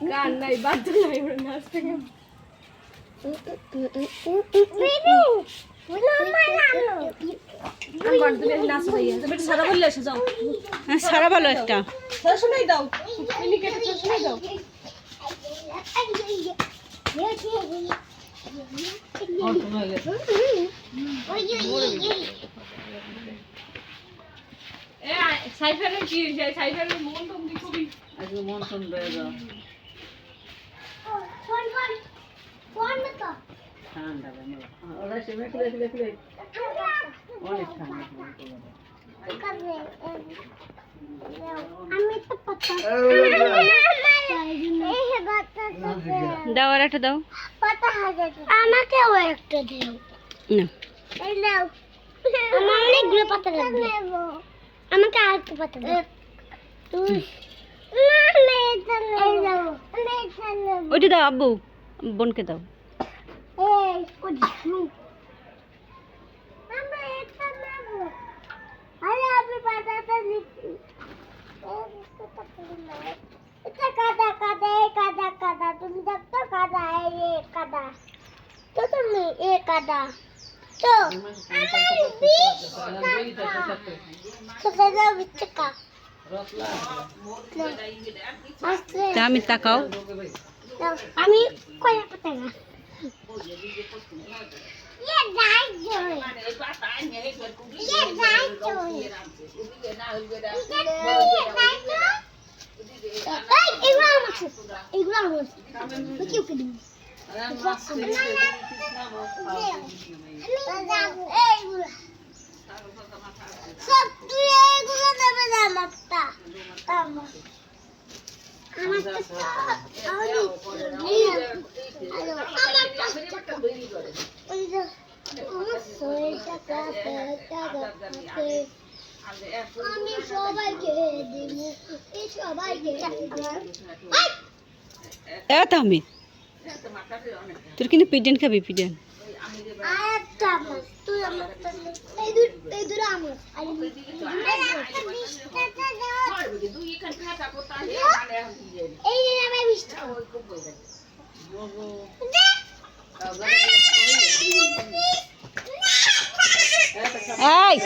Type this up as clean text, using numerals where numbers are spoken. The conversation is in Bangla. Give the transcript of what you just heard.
গান নাই বাদ্য নাই ওর নাচ থেকে সারা ভালো একটা শোনাই দাও শোনাই দাও সাইফারের কি সাইফারের মন তো খুবই আজকে মন টন রয়ে যাও ঠান্ডা ওরা সে দেখলে অনেক ঠান্ডা দাও আর একটা দাও আমাকেও একটা দাও না আমার অনেকগুলো পাতা লাগবে আমাকে আর একটা পাতা দাও তুই ওইটা দাও আব্বু বোনকে দাও তুমি দেখতো কাদা কাদা তো তুমি কাদা তো আমি তাকাও আমি কয়া পাতা না আমি সবাইকে দিব সবাইকে আমি তোর কিন্তু পিডেন খাবি পিডেন এই